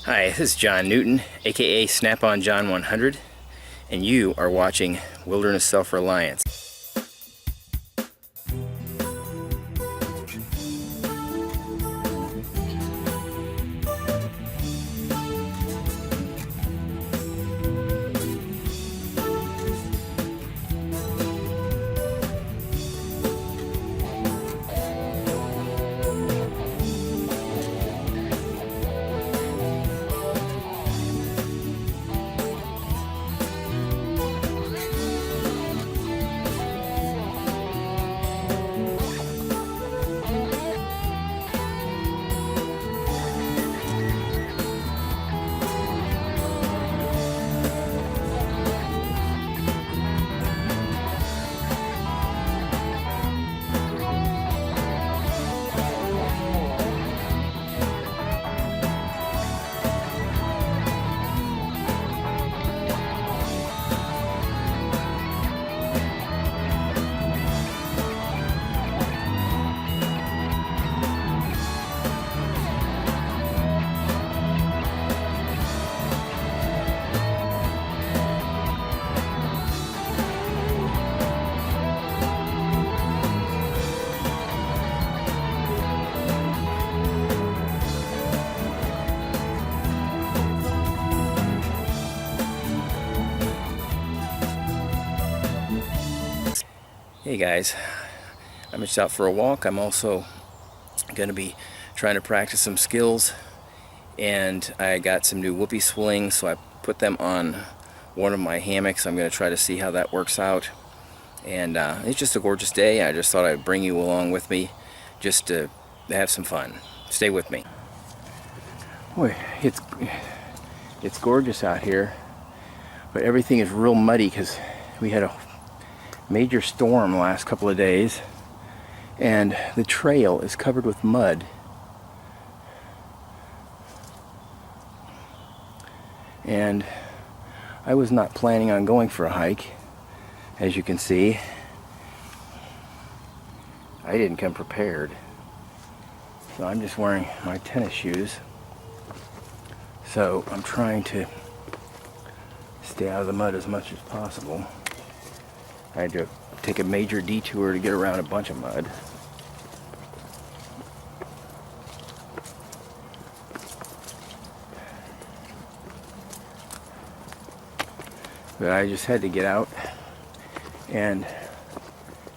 Hi, this is John Newton, aka Snap-on John 100, and you are watching Wilderness Self-Reliance. Hey guys, I'm just out for a walk. I'm also going to be trying to practice some skills, and I got some new Whoopie Slings, so I put them on one of my hammocks. I'm going to try to see how that works out, and it's just a gorgeous day. I just thought I'd bring you along with me just to have some fun. Stay with me. Boy, it's gorgeous out here, but everything is real muddy because we had a major storm the last couple of days, and the trail is covered with mud. And I was not planning on going for a hike, as you can see. I didn't come prepared, so I'm just wearing my tennis shoes. So I'm trying to stay out of the mud as much as possible. I had to take a major detour to get around a bunch of mud. But I just had to get out, and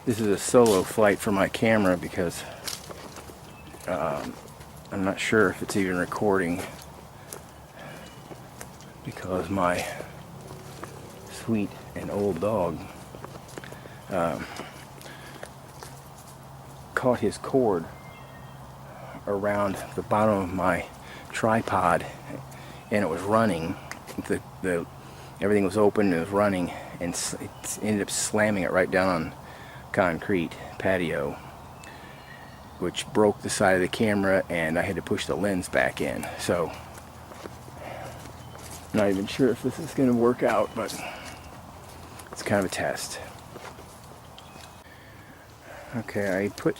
this is a solo flight for my camera because I'm not sure if it's even recording, because my sweet and old dog caught his cord around the bottom of my tripod, and it was running. Everything was open and it was running, and it ended up slamming it right down on concrete patio, which broke the side of the camera, and I had to push the lens back in. So I'm not even sure if this is going to work out, but it's kind of a test. Okay, I put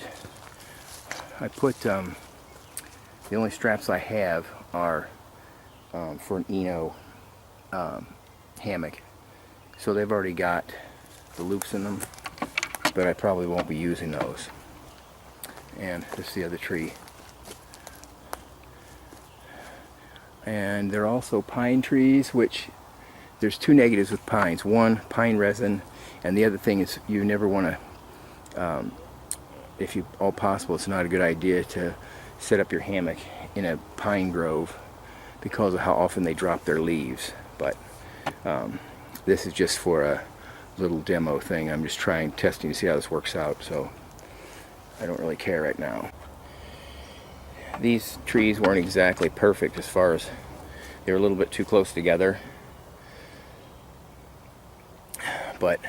the only straps I have are for an Eno hammock, so they've already got the loops in them, but I probably won't be using those. And this is the other tree, and they're also pine trees, which there's two negatives with pines. One, pine resin, and the other thing is you never want to, if you all possible, it's not a good idea to set up your hammock in a pine grove because of how often they drop their leaves. But this is just for a little demo thing. I'm just testing to see how this works out, so I don't really care right now. These trees weren't exactly perfect, as far as they were a little bit too close together, but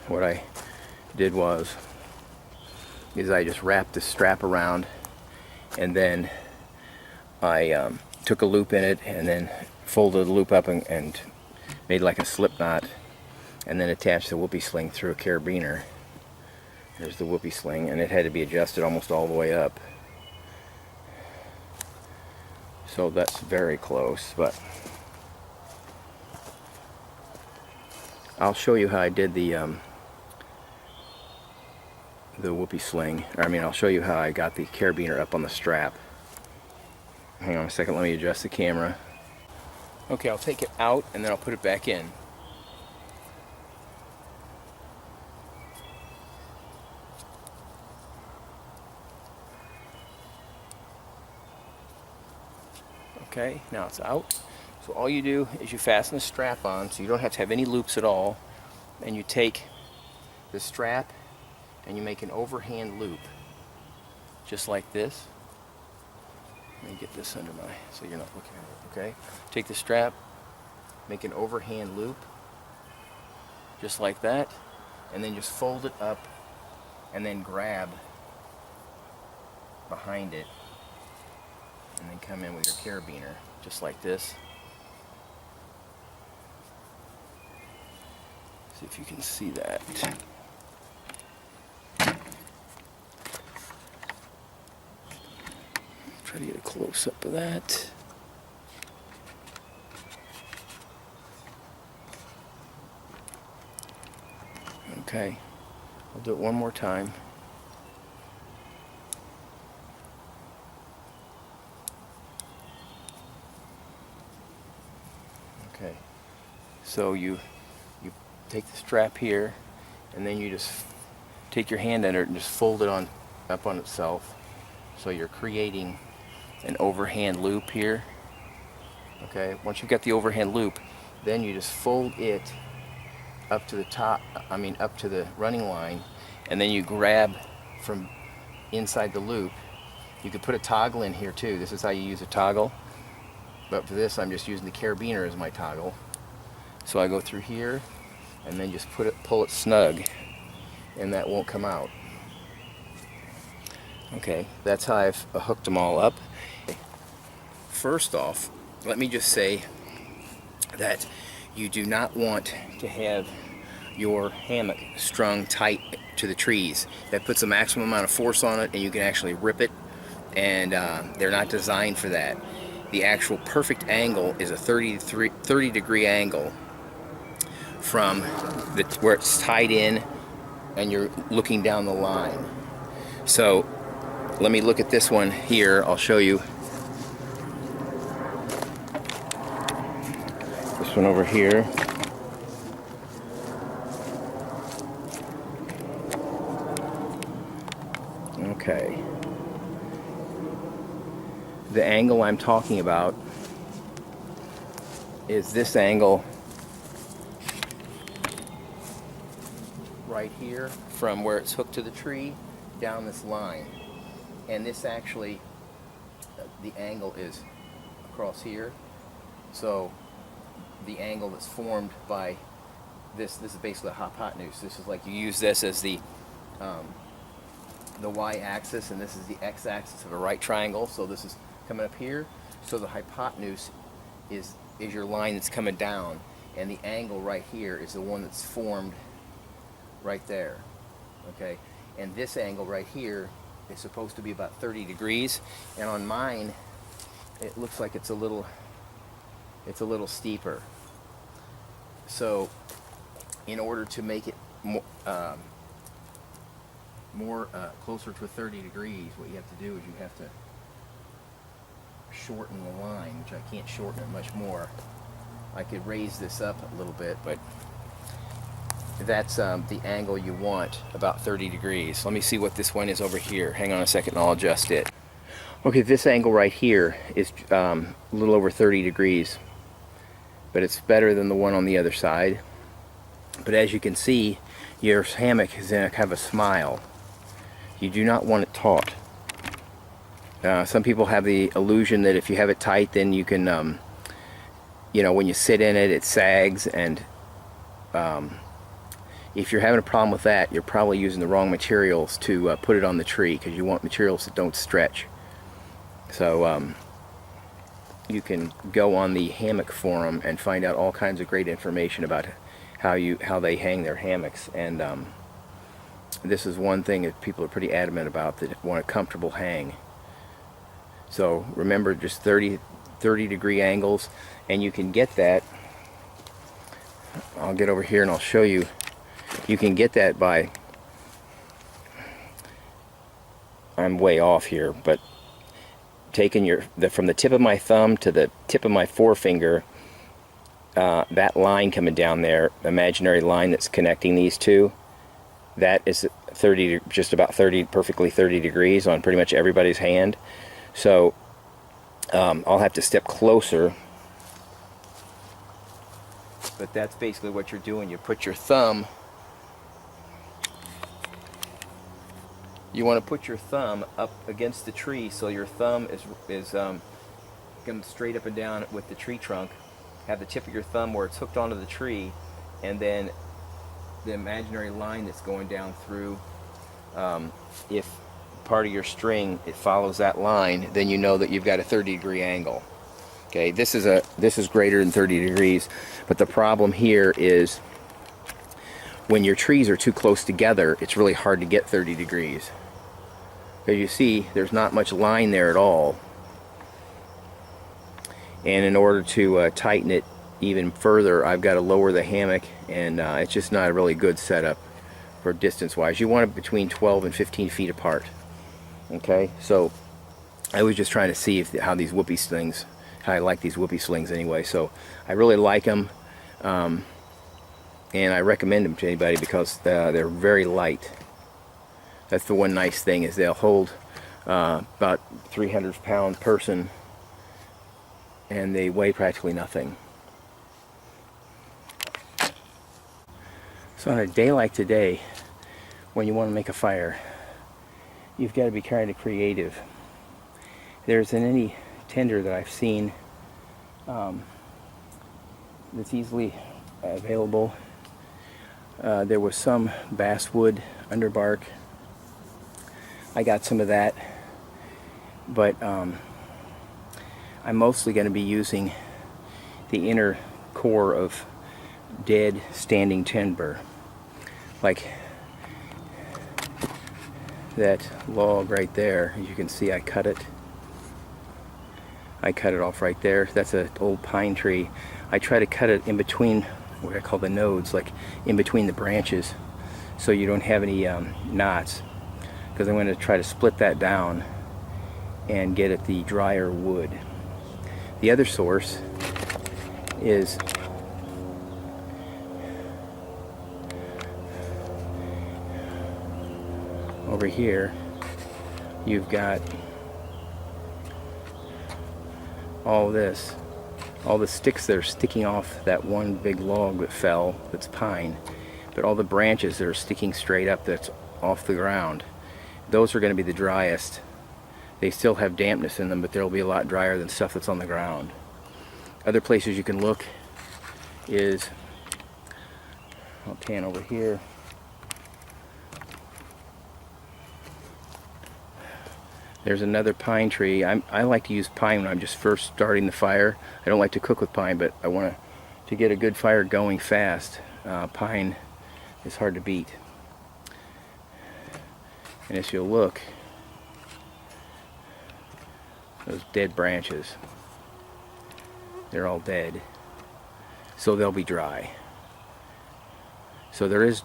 what I did is I just wrapped the strap around, and then I took a loop in it, and then folded the loop up and made like a slip knot, and then attached the Whoopie Sling through a carabiner. There's the Whoopie Sling, and it had to be adjusted almost all the way up. So that's very close, but I'll show you how I did the whoopie sling. I'll show you how I got the carabiner up on the strap. Hang on a second, let me adjust the camera. Okay, I'll take it out and then I'll put it back in. Okay, now it's out. So all you do is you fasten the strap on, so you don't have to have any loops at all. And you take the strap and you make an overhand loop, just like this. Let me get this under my, so you're not looking at it, okay? Take the strap, make an overhand loop, just like that, and then just fold it up and then grab behind it and then come in with your carabiner, just like this. See if you can see that. Try to get a close-up of that. Okay, I'll do it one more time. Okay, so you take the strap here, and then you just take your hand under it and just fold it up on itself. So you're creating an overhand loop here. Okay, once you've got the overhand loop, then you just fold it up to the top, up to the running line, and then you grab from inside the loop. You could put a toggle in here too. This is how you use a toggle. But for this, I'm just using the carabiner as my toggle. So I go through here, and then just pull it snug, and that won't come out. Okay, that's how I've hooked them all up. First off, let me just say that you do not want to have your hammock strung tight to the trees. That puts a maximum amount of force on it, and you can actually rip it, and they're not designed for that. The actual perfect angle is a 30 degree angle from where it's tied in and you're looking down the line. So let me look at this one here. I'll show you this one over here. Okay. The angle I'm talking about is this angle right here, from where it's hooked to the tree down this line. And this actually, the angle is across here. So the angle that's formed by this is basically a hypotenuse. This is like, you use this as the y-axis, and this is the x-axis of a right triangle. So this is coming up here. So the hypotenuse is your line that's coming down, and the angle right here is the one that's formed right there. Okay, and this angle right here is supposed to be about 30 degrees, and on mine it looks like it's a little steeper. So in order to make it more closer to 30 degrees, what you have to do is you have to shorten the line, which I can't shorten it much more. I could raise this up a little bit, but that's the angle you want, about 30 degrees. Let me see what this one is over here. Hang on a second and I'll adjust it. Okay, this angle right here is a little over 30 degrees, but it's better than the one on the other side. But as you can see, your hammock is in a kind of a smile. You do not want it taut. Some people have the illusion that if you have it tight, then you can, when you sit in it, it sags, and if you're having a problem with that, you're probably using the wrong materials to put it on the tree, because you want materials that don't stretch. So you can go on the hammock forum and find out all kinds of great information about how they hang their hammocks, and this is one thing that people are pretty adamant about, that want a comfortable hang. So remember, just 30 30-degree angles, and you can get that. I'll get over here and I'll show you. You can get that by, I'm way off here, but taking from the tip of my thumb to the tip of my forefinger, that line coming down there, imaginary line that's connecting these two, that is 30, just about 30, perfectly 30 degrees on pretty much everybody's hand. So I'll have to step closer, but that's basically what you're doing. You put your thumb, you want to put your thumb up against the tree so your thumb is going straight up and down with the tree trunk. Have the tip of your thumb where it's hooked onto the tree, and then the imaginary line that's going down through, if part of your string it follows that line, then you know that you've got a 30-degree angle. Okay, this is greater than 30 degrees, but the problem here is when your trees are too close together, it's really hard to get 30 degrees. As you see, there's not much line there at all. And in order to tighten it even further, I've got to lower the hammock, and it's just not a really good setup for distance-wise. You want it between 12 and 15 feet apart. Okay, so I was just trying to see how these Whoopie Slings, how I like these Whoopie Slings anyway. So I really like them, and I recommend them to anybody because they're very light. That's the one nice thing, is they'll hold about 300-pound person, and they weigh practically nothing. So on a day like today, when you want to make a fire, you've got to be kind of creative. There isn't any tinder that I've seen that's easily available. There was some basswood underbark. I got some of that, but I'm mostly going to be using the inner core of dead standing timber, like that log right there. As you can see, I cut it off right there. That's an old pine tree. I try to cut it in between what I call the nodes, like in between the branches, so you don't have any knots, because I'm going to try to split that down and get at the drier wood. The other source is over here. You've got all this, all the sticks that are sticking off that one big log that fell, that's pine, but all the branches that are sticking straight up that's off the ground, those are going to be the driest. They still have dampness in them, but they'll be a lot drier than stuff that's on the ground. Other places you can look is, I'll pan over here. There's another pine tree. I like to use pine when I'm just first starting the fire. I don't like to cook with pine, but I want to get a good fire going fast. Pine is hard to beat. And as you'll look, those dead branches, they're all dead, so they'll be dry. So there is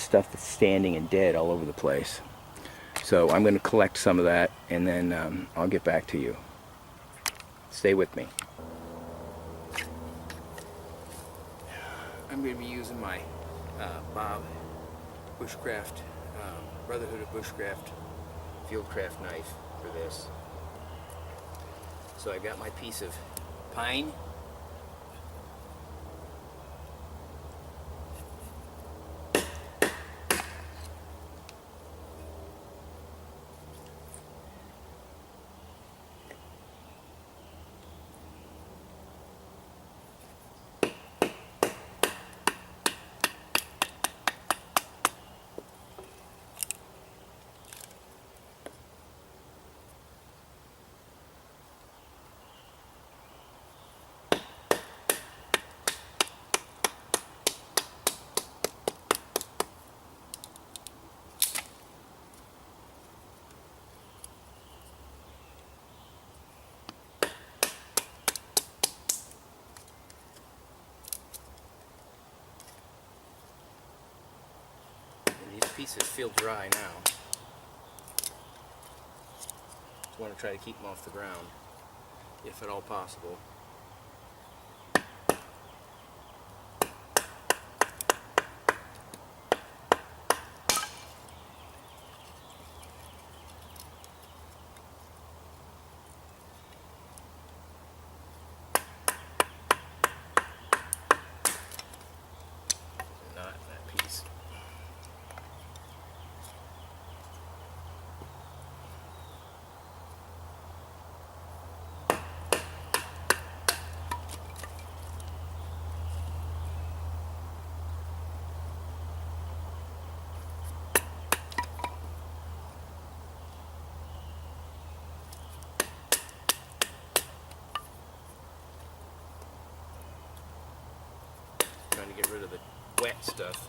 stuff that's standing and dead all over the place. So I'm going to collect some of that, and then I'll get back to you. Stay with me. I'm going to be using my Bob Bushcraft, Brotherhood of Bushcraft Fieldcraft knife for this. So I got my piece of pine. pieces feel dry now. Just want to try to keep them off the ground, if at all possible. Not that piece. Trying to get rid of the wet stuff.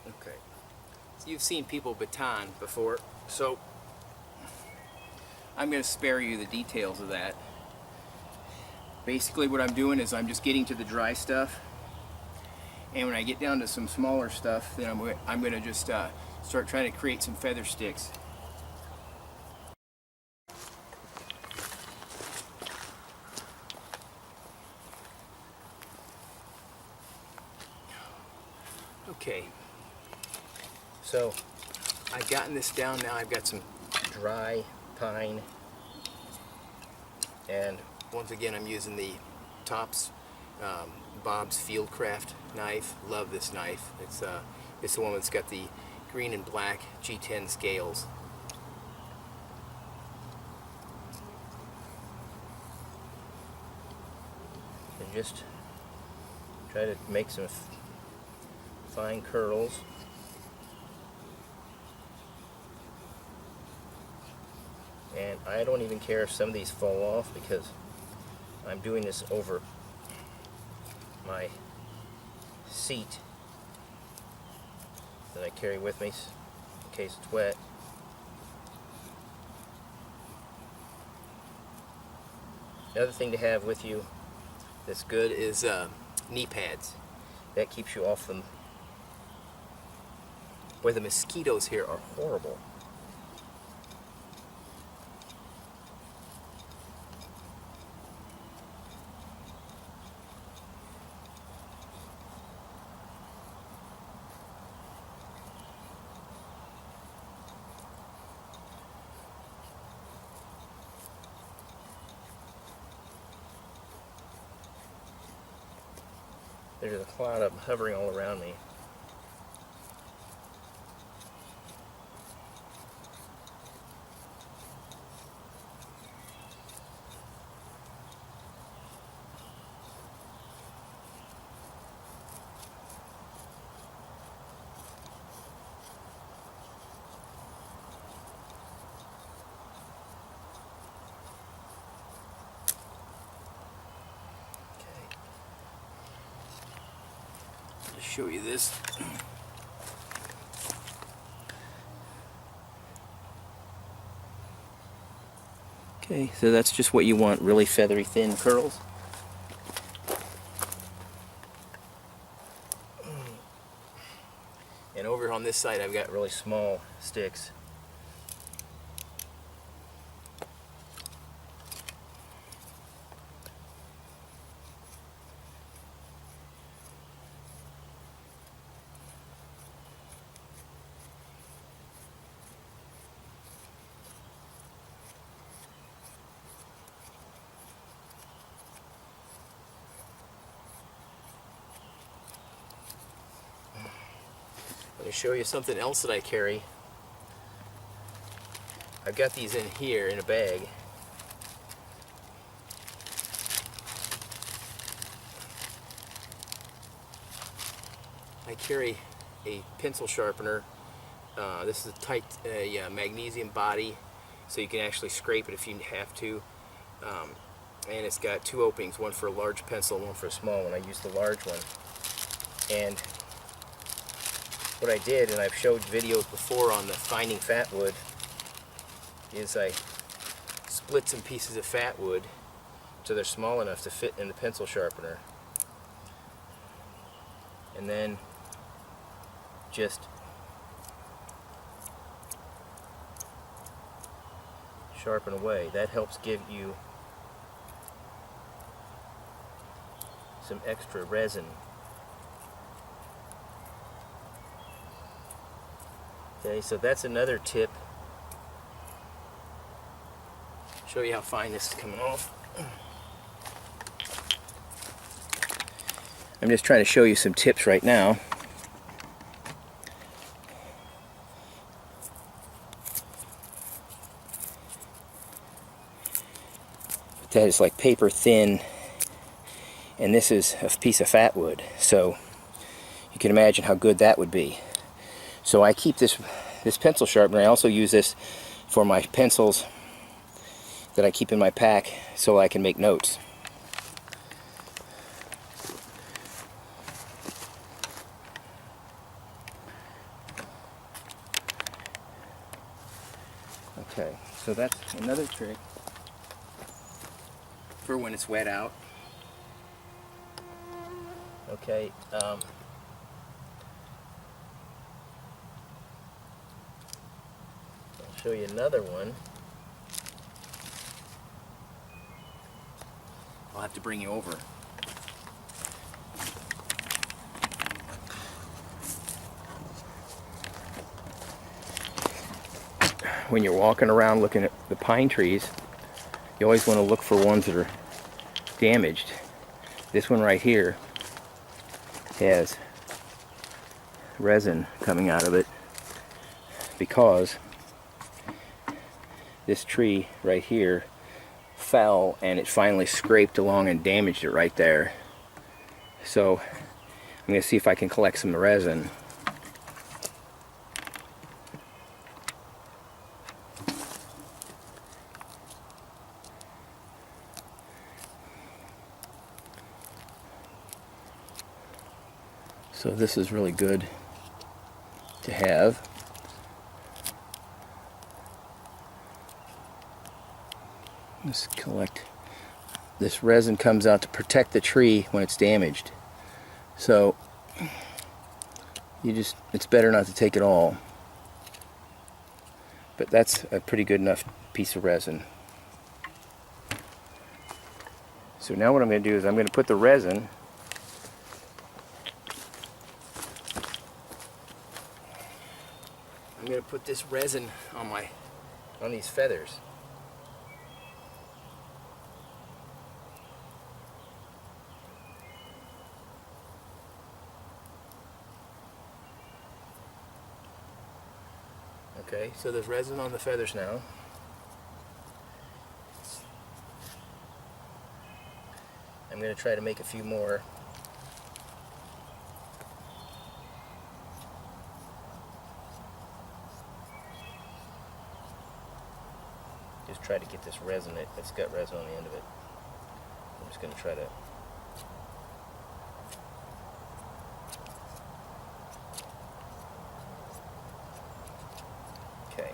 Okay, so you've seen people baton before, so I'm going to spare you the details of that. Basically what I'm doing is I'm just getting to the dry stuff, and when I get down to some smaller stuff, then I'm going to just start trying to create some feather sticks. Okay, so I've gotten this down now. I've got some dry pine, and once again I'm using the Tops Bob's Fieldcraft knife. Love this knife. It's the one that's got the green and black G10 scales. And just try to make some fine curls. And I don't even care if some of these fall off, because I'm doing this over my seat that I carry with me in case it's wet. Another thing to have with you that's good is knee pads. That keeps you off them. Boy, the mosquitoes here are horrible. There's a cloud of them hovering all around me. Show you this. Okay, so that's just what you want, really feathery thin curls. And over on this side I've got really small sticks. Let me show you something else that I carry. I've got these in here in a bag. I carry a pencil sharpener. This is a magnesium body, so you can actually scrape it if you have to. and it's got two openings, one for a large pencil and one for a small one. I used the large one. And what I did, and I've showed videos before on the finding fat wood, is I split some pieces of fat wood so they're small enough to fit in the pencil sharpener, and then just sharpen away. That helps give you some extra resin. Okay, so that's another tip. Show you how fine this is coming off. I'm just trying to show you some tips right now. That is like paper thin, and this is a piece of fat wood, so you can imagine how good that would be. So I keep this pencil sharpener. I also use this for my pencils that I keep in my pack so I can make notes. Okay, so that's another trick for when it's wet out. Okay, I'll show you another one. I'll have to bring you over. When you're walking around looking at the pine trees, you always want to look for ones that are damaged. This one right here has resin coming out of it because this tree right here fell and it finally scraped along and damaged it right there. So I'm going to see if I can collect some resin. So this is really good to have. Let's collect. This resin comes out to protect the tree when it's damaged. So it's better not to take it all. But that's a pretty good enough piece of resin. So now what I'm going to do is I'm going to put the resin I'm going to put this resin on these feathers. Okay, so there's resin on the feathers now. I'm going to try to make a few more. Just try to get this resin, it's got resin on the end of it. I'm just going to try to okay.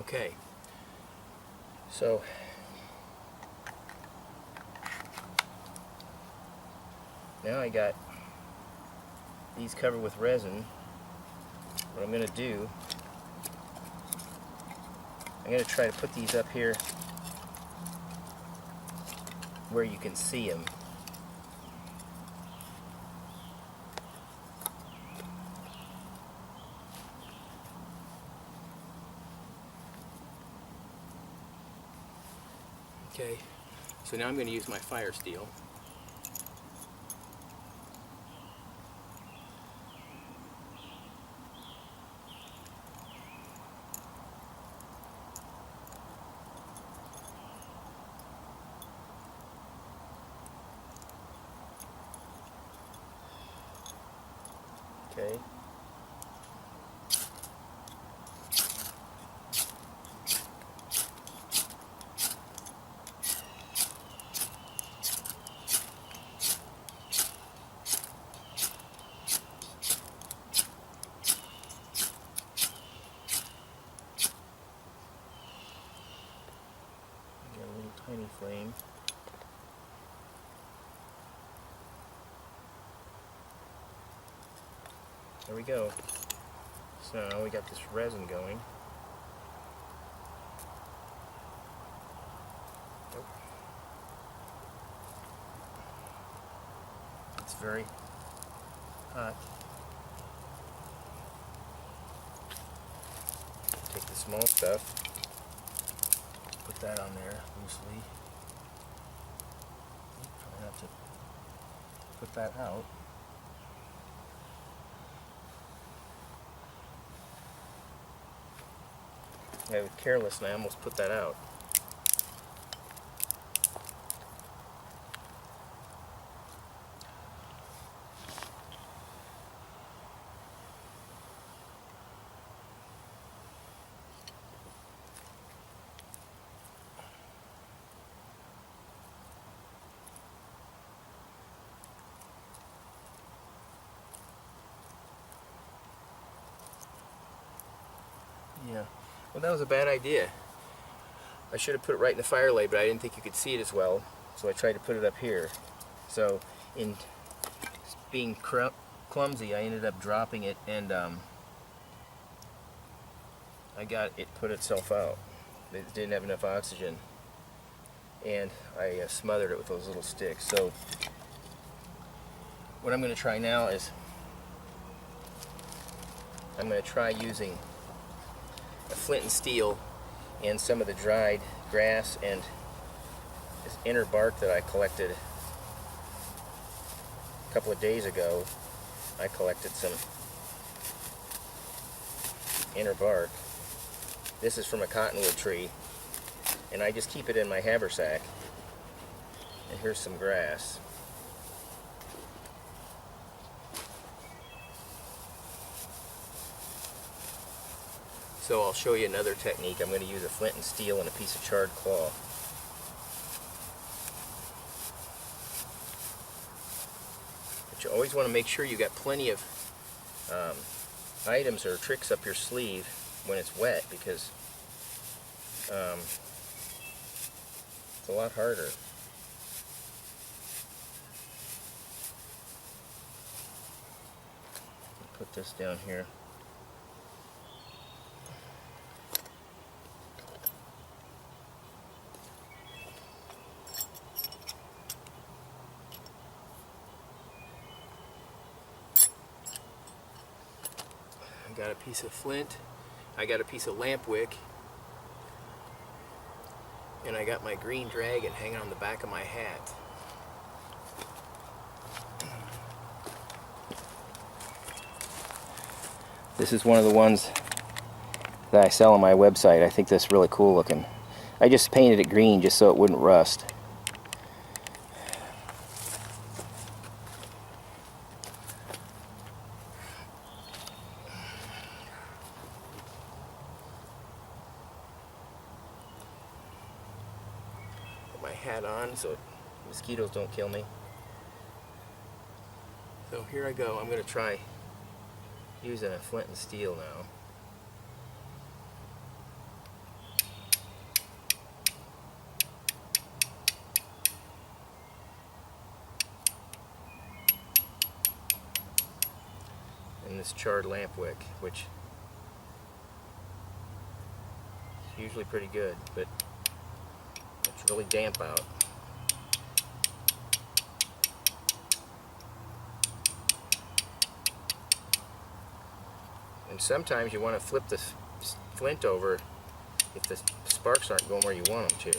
Okay, so Now I got these covered with resin. What I'm going to do, I'm going to try to put these up here where you can see them. Okay, so now I'm going to use my fire steel. Okay. Got a little tiny flame. There we go. So now we got this resin going. It's very hot. Take the small stuff, put that on there loosely. Try not to put that out. I was careless and I almost put that out. Yeah, well, that was a bad idea. I should have put it right in the fire lay, but I didn't think you could see it as well, so I tried to put it up here. So in being clumsy, I ended up dropping it, and I got it put itself out. It didn't have enough oxygen, and I smothered it with those little sticks. So what I'm going to try now is I'm going to try using a flint and steel and some of the dried grass and this inner bark that I collected a couple of days ago. I collected some inner bark. This is from a cottonwood tree, and I just keep it in my haversack. And here's some grass. So I'll show you another technique. I'm going to use a flint and steel and a piece of charred cloth. But you always want to make sure you got plenty of items or tricks up your sleeve when it's wet, because it's a lot harder. Put this down here. I got a piece of flint, I got a piece of lamp wick, and I got my green dragon hanging on the back of my hat. This is one of the ones that I sell on my website. I think that's really cool looking. I just painted it green just so it wouldn't rust. Put my hat on so mosquitoes don't kill me. So here I go. I'm going to try using a flint and steel now. this charred lamp wick, which is usually pretty good, but it's really damp out. And sometimes you want to flip the flint over if the sparks aren't going where you want them to.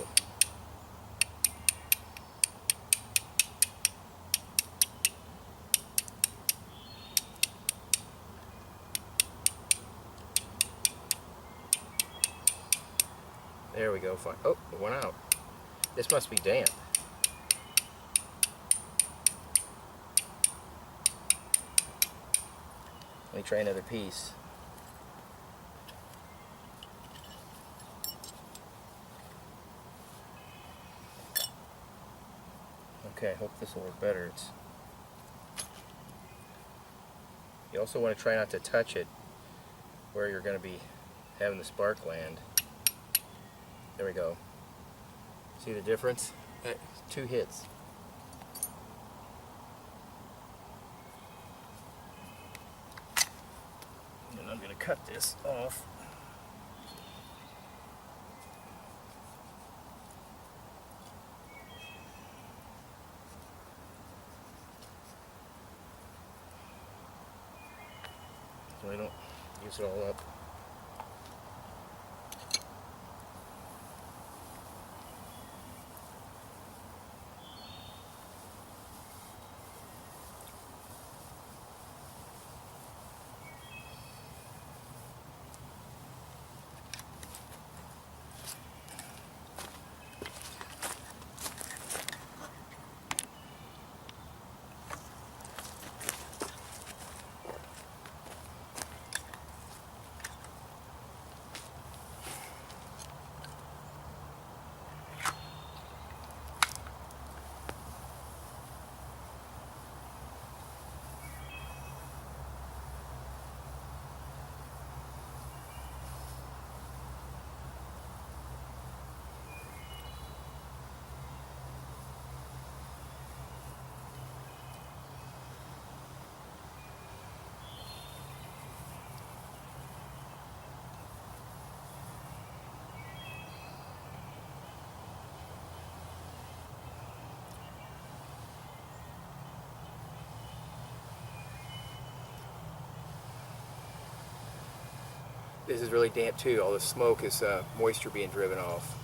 There we go, fine. Oh, it went out. This must be damp. Let me try another piece. Okay, I hope this will work better. You also want to try not to touch it where you're going to be having the spark land. There we go. See the difference? 2 hits. And I'm going to cut this off. So I don't use it all up. This is really damp too. All the smoke is moisture being driven off.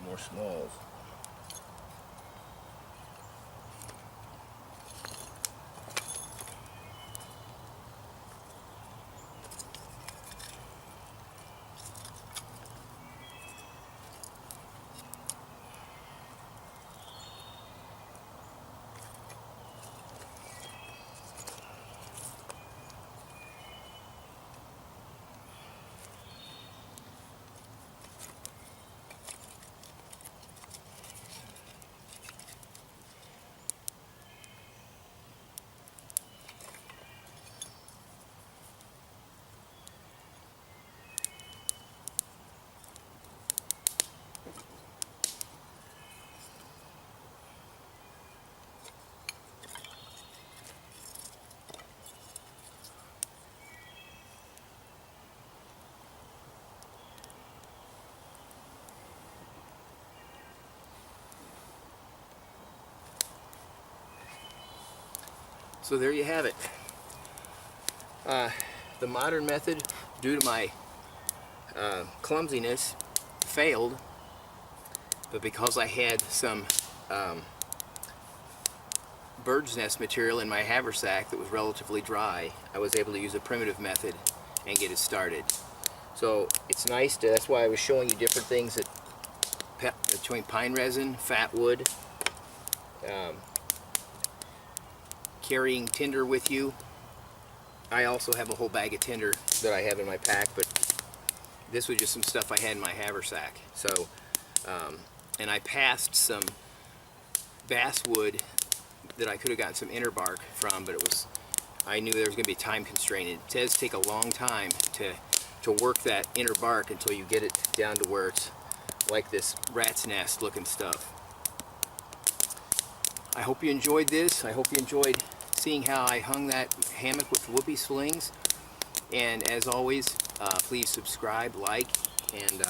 More smalls. So there you have it. The modern method, due to my clumsiness, failed, but because I had some bird's nest material in my haversack that was relatively dry, I was able to use a primitive method and get it started. So it's nice to, that's why I was showing you different things that between pine resin, fat wood, carrying tinder with you. I also have a whole bag of tinder that I have in my pack, but this was just some stuff I had in my haversack. So, and I passed some basswood that I could have gotten some inner bark from, but I knew there was going to be a time constraint. It does take a long time to work that inner bark until you get it down to where it's like this rat's nest looking stuff. I hope you enjoyed this. I hope you enjoyed seeing how I hung that hammock with Whoopie Slings. And as always, please subscribe, like, and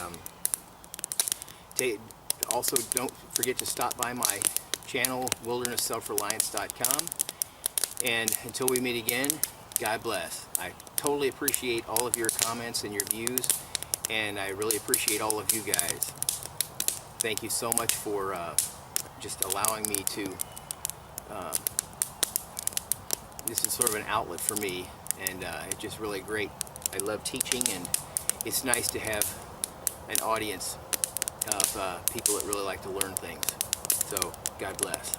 also don't forget to stop by my channel, wildernessselfreliance.com. And until we meet again, God bless. I totally appreciate all of your comments and your views, and I really appreciate all of you guys. Thank you so much for just allowing me to, this is sort of an outlet for me, and it's just really great. I love teaching, and it's nice to have an audience of people that really like to learn things. So, God bless.